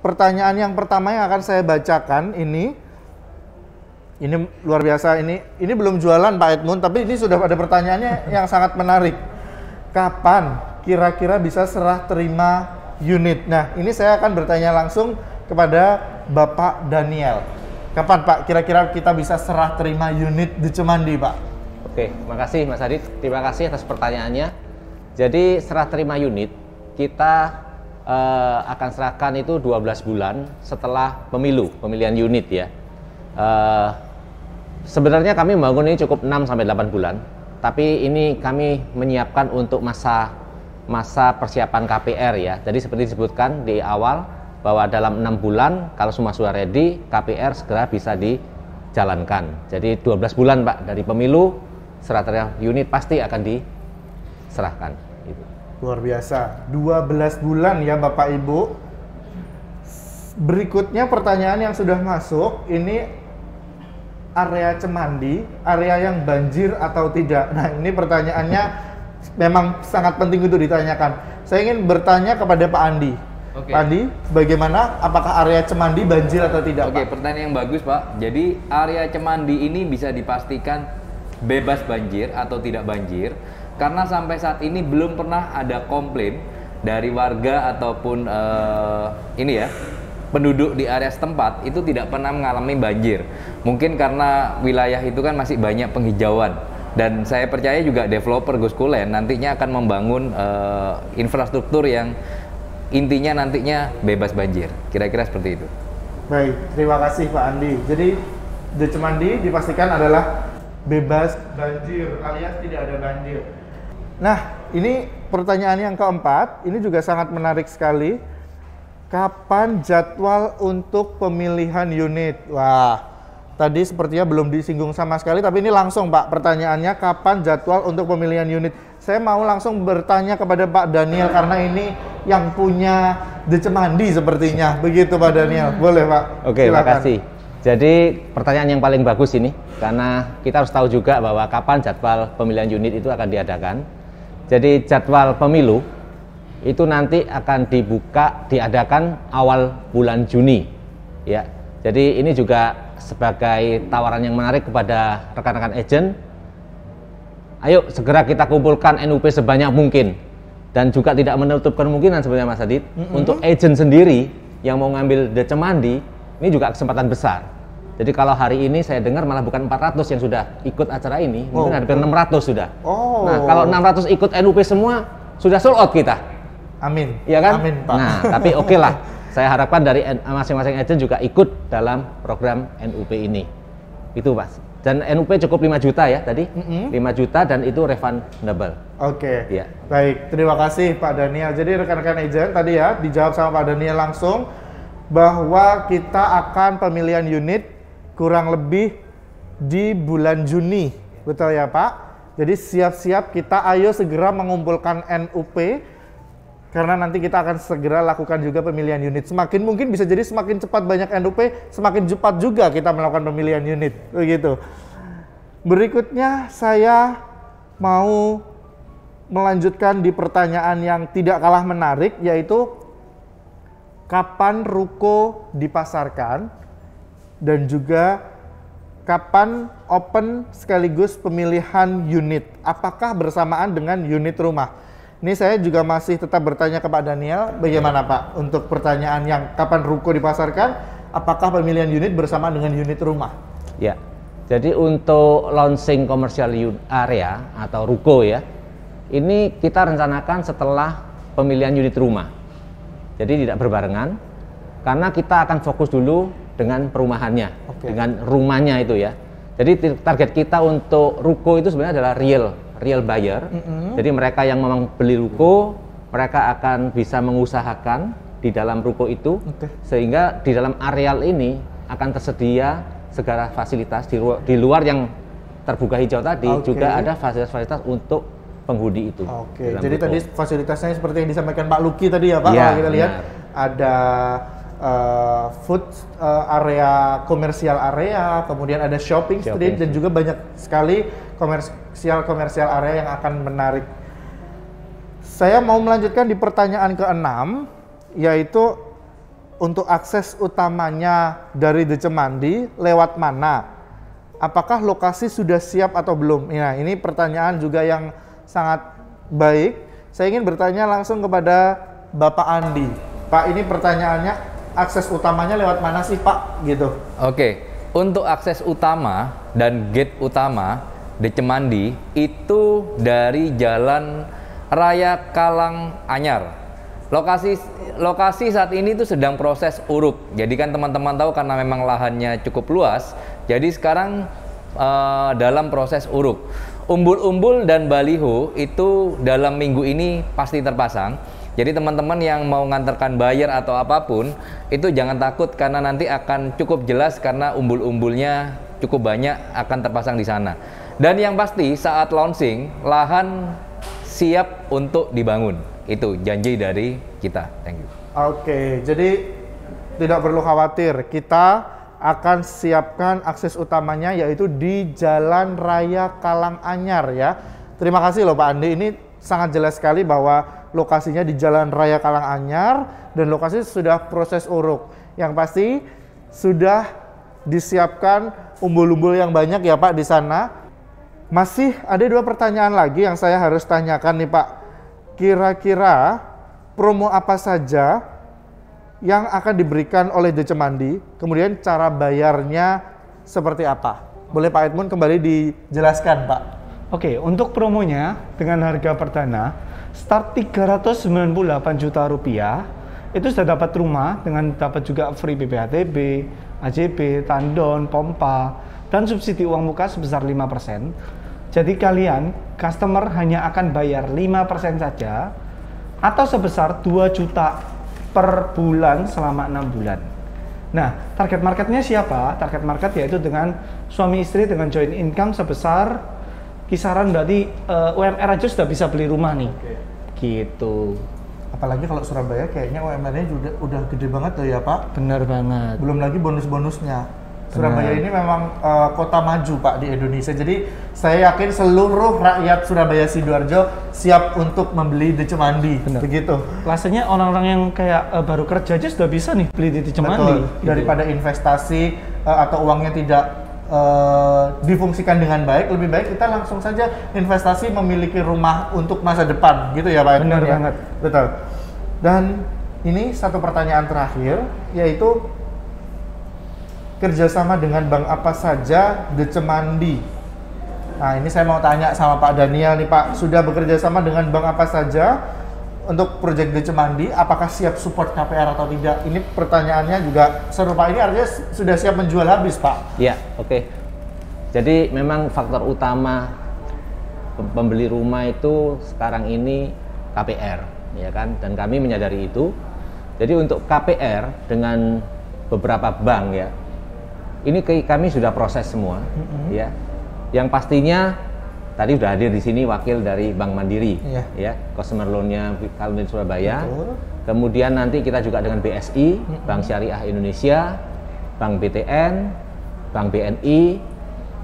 pertanyaan yang pertama yang akan saya bacakan ini luar biasa, ini belum jualan Pak Edmund, tapi ini sudah ada pertanyaannya yang sangat menarik. Kapan kira-kira bisa serah terima unit? Nah, ini saya akan bertanya langsung kepada Bapak Daniel. Kapan Pak kira-kira kita bisa serah terima unit di Cemandi, Pak? Oke, makasih Mas Adit. Terima kasih atas pertanyaannya. Jadi serah terima unit kita akan serahkan itu 12 bulan setelah pemilihan unit ya. Sebenarnya kami membangun ini cukup 6-8 bulan, tapi ini kami menyiapkan untuk masa persiapan KPR ya. Jadi seperti disebutkan di awal bahwa dalam 6 bulan kalau semua sudah ready, KPR segera bisa dijalankan. Jadi 12 bulan Pak dari pemilu, serah terima unit pasti akan diserahkan. Gitu. Luar biasa, 12 bulan ya Bapak Ibu. Berikutnya pertanyaan yang sudah masuk, ini area Cemandi, area yang banjir atau tidak? Nah, ini pertanyaannya memang sangat penting untuk ditanyakan. Saya ingin bertanya kepada Pak Andi. Oke. Pak Andi, bagaimana? Apakah area Cemandi banjir atau tidak, Oke, Pak? pertanyaan yang bagus, Pak. Jadi, area Cemandi ini bisa dipastikan bebas banjir atau tidak banjir, karena sampai saat ini belum pernah ada komplain dari warga ataupun penduduk di area setempat itu tidak pernah mengalami banjir. Mungkin karena wilayah itu kan masih banyak penghijauan, dan saya percaya juga developer Gus Kulen nantinya akan membangun infrastruktur yang intinya nantinya bebas banjir. Kira-kira seperti itu. Baik, terima kasih Pak Andi. Jadi di Cemandi dipastikan adalah bebas banjir alias tidak ada banjir. Nah, ini pertanyaan yang keempat, ini juga sangat menarik sekali. Kapan jadwal untuk pemilihan unit? Wah, tadi sepertinya belum disinggung sama sekali, tapi ini langsung Pak pertanyaannya, kapan jadwal untuk pemilihan unit? Saya mau langsung bertanya kepada Pak Daniel karena ini yang punya di Cemandi sepertinya. Begitu Pak Daniel, boleh Pak? Oke, terima kasih. Jadi pertanyaan yang paling bagus ini, karena kita harus tahu juga bahwa kapan jadwal pemilihan unit itu akan diadakan. Jadi jadwal pemilu itu nanti akan diadakan awal bulan Juni ya. Jadi ini juga sebagai tawaran yang menarik kepada rekan-rekan agen. Ayo segera kita kumpulkan NUP sebanyak mungkin, dan juga tidak menutup kemungkinan sebenarnya Mas Adit untuk agen sendiri yang mau ngambil di Cemandi, ini juga kesempatan besar. Jadi kalau hari ini saya dengar malah bukan 400 yang sudah ikut acara ini, mungkin ada 600 sudah. Nah, kalau 600 ikut NUP semua, sudah sold out kita. Amin. Iya kan? Amin, Pak. Nah, tapi oke lah. Saya harapkan dari masing-masing agen juga ikut dalam program NUP ini. Itu, Mas. Dan NUP cukup 5 juta ya tadi. 5 juta dan itu refundable. Oke. Ya. Baik, terima kasih Pak Daniel. Jadi rekan-rekan agen tadi ya dijawab sama Pak Daniel langsung bahwa kita akan pemilihan unit kurang lebih di bulan Juni. Betul ya, Pak? Jadi siap-siap kita ayo segera mengumpulkan NUP. Karena nanti kita akan segera lakukan juga pemilihan unit. Semakin mungkin bisa jadi semakin cepat banyak NUP, semakin cepat juga kita melakukan pemilihan unit. Begitu. Berikutnya saya mau melanjutkan di pertanyaan yang tidak kalah menarik, yaitu kapan ruko dipasarkan dan juga kapan open sekaligus pemilihan unit. Apakah bersamaan dengan unit rumah? Ini saya juga masih tetap bertanya ke Pak Daniel, bagaimana Pak untuk pertanyaan yang kapan ruko dipasarkan, apakah pemilihan unit bersamaan dengan unit rumah? Ya, jadi untuk launching commercial area atau ruko ya, ini kita rencanakan setelah pemilihan unit rumah. Jadi tidak berbarengan, karena kita akan fokus dulu dengan perumahannya, dengan rumahnya itu ya. Jadi target kita untuk ruko itu sebenarnya adalah real buyer. Jadi mereka yang memang beli ruko, mereka akan bisa mengusahakan di dalam ruko itu, sehingga di dalam areal ini akan tersedia segala fasilitas di luar yang terbuka hijau tadi, juga ada fasilitas-fasilitas untuk penghuni itu. Jadi ruko tadi fasilitasnya seperti yang disampaikan Pak Luki tadi ya Pak, kalau kita lihat ada food area, komersial area, kemudian ada shopping street, dan juga banyak sekali komersial area yang akan menarik. Saya mau melanjutkan di pertanyaan ke-6, yaitu untuk akses utamanya dari The Cemandi lewat mana? Apakah lokasi sudah siap atau belum? Nah, ini pertanyaan juga yang sangat baik. Saya ingin bertanya langsung kepada Bapak Andi. Pak, ini pertanyaannya, akses utamanya lewat mana sih Pak? Gitu. Oke, untuk akses utama dan gate utama The Cemandi itu dari Jalan Raya Kalang Anyar. Lokasi saat ini itu sedang proses uruk. Jadi kan teman-teman tahu karena memang lahannya cukup luas. Jadi sekarang dalam proses uruk. Umbul-umbul dan baliho itu dalam minggu ini pasti terpasang. Jadi teman-teman yang mau ngantarkan bayar atau apapun itu jangan takut karena nanti akan cukup jelas karena umbul-umbulnya cukup banyak akan terpasang di sana. Dan yang pasti saat launching lahan siap untuk dibangun. Itu janji dari kita. Thank you. Oke, jadi tidak perlu khawatir. Kita akan siapkan akses utamanya yaitu di Jalan Raya Kalang Anyar ya. Terima kasih loh Pak Andi. Ini sangat jelas sekali bahwa lokasinya di Jalan Raya Kalang Anyar dan lokasi sudah proses uruk. Yang pasti sudah disiapkan umbul-umbul yang banyak ya Pak di sana. Masih ada 2 pertanyaan lagi yang saya harus tanyakan nih Pak. Kira-kira promo apa saja yang akan diberikan oleh The Cemandi, kemudian cara bayarnya seperti apa? Boleh Pak Edmund kembali dijelaskan Pak? Oke, untuk promonya dengan harga perdana start 398 juta rupiah itu sudah dapat rumah dengan dapat juga free BPHTB, AJB, tandon, pompa, dan subsidi uang muka sebesar 5%. Jadi kalian, customer hanya akan bayar 5% saja atau sebesar 2 juta per bulan selama 6 bulan. Nah, target marketnya siapa? Target market yaitu dengan suami istri dengan joint income sebesar kisaran berarti UMR aja sudah bisa beli rumah nih. Gitu. Apalagi kalau Surabaya kayaknya UMR-nya udah gede banget tuh ya Pak. Benar banget. Belum lagi bonus-bonusnya. Surabaya ini memang kota maju Pak di Indonesia. Jadi saya yakin seluruh rakyat Surabaya Sidoarjo siap untuk membeli The Cemandi. Benar. Begitu. Rasanya orang-orang yang kayak baru kerja aja sudah bisa nih beli di The Cemandi. Betul. Daripada investasi atau uangnya tidak difungsikan dengan baik, lebih baik kita langsung saja investasi memiliki rumah untuk masa depan, gitu ya Pak. Benar ya? banget. Betul. Dan ini satu pertanyaan terakhir, yaitu kerjasama dengan bank apa saja The Cemandi? Nah ini saya mau tanya sama Pak Daniel nih Pak, sudah bekerja sama dengan bank apa saja untuk proyek The Cemandi? Apakah siap support KPR atau tidak? Ini pertanyaannya juga seru Pak, ini artinya sudah siap menjual habis Pak? Iya, oke. Jadi memang faktor utama pembeli rumah itu sekarang ini KPR, ya kan? Dan kami menyadari itu. Jadi untuk KPR dengan beberapa bank ya, ini kami sudah proses semua, ya. Yang pastinya tadi sudah hadir di sini wakil dari Bank Mandiri, ya, customer loan-nya Kalmin Surabaya. Betul. Kemudian nanti kita juga dengan BSI, Bank Syariah Indonesia, Bank BTN, Bank BNI,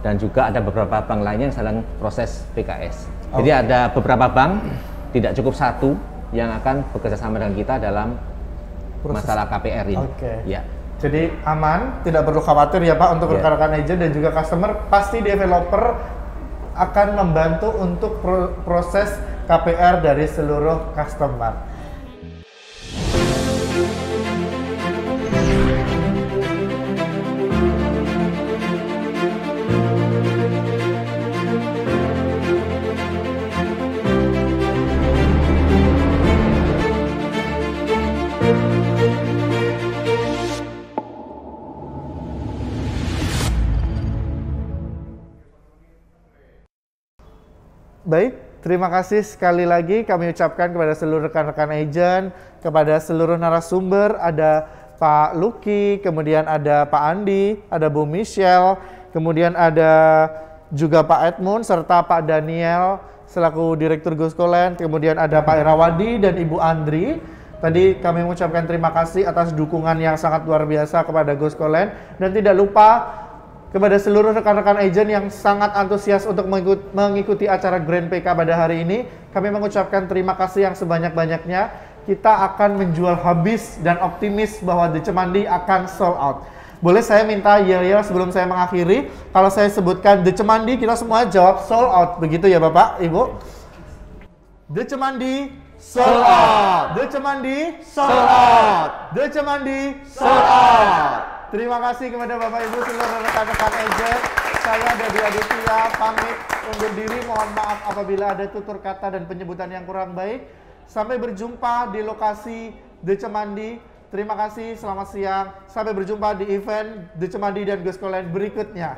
dan juga ada beberapa bank lainnya yang sedang proses PKS. Jadi ada beberapa bank, tidak cukup satu yang akan bekerja sama dengan kita dalam masalah KPR ini. Ya. Jadi aman, tidak perlu khawatir ya Pak untuk rekan-rekan agent dan juga customer. Pasti developer akan membantu untuk proses KPR dari seluruh customer. Baik, terima kasih sekali lagi kami ucapkan kepada seluruh rekan-rekan agent, kepada seluruh narasumber, ada Pak Lucky, kemudian ada Pak Andi, ada Bu Michelle, kemudian ada juga Pak Edmund, serta Pak Daniel selaku Direktur Goskolen, kemudian ada Pak Irawadi dan Ibu Andri. Tadi kami mengucapkan terima kasih atas dukungan yang sangat luar biasa kepada Goskolen, dan tidak lupa kepada seluruh rekan-rekan agent yang sangat antusias untuk mengikuti acara Grand PK pada hari ini, kami mengucapkan terima kasih yang sebanyak-banyaknya. kita akan menjual habis dan optimis bahwa The Cemandi akan sold out. Boleh saya minta yel-yel sebelum saya mengakhiri? Kalau saya sebutkan The Cemandi, kita semua jawab sold out. Begitu ya Bapak, Ibu? The Cemandi sold out. The Cemandi sold out. The Cemandi sold out. Terima kasih kepada Bapak Ibu seluruh rekan-rekan agent. Saya Dedi Aditya pamit undur diri. Mohon maaf apabila ada tutur kata dan penyebutan yang kurang baik. Sampai berjumpa di lokasi The Cemandi. Terima kasih, selamat siang. Sampai berjumpa di event The Cemandi dan Goskolen berikutnya.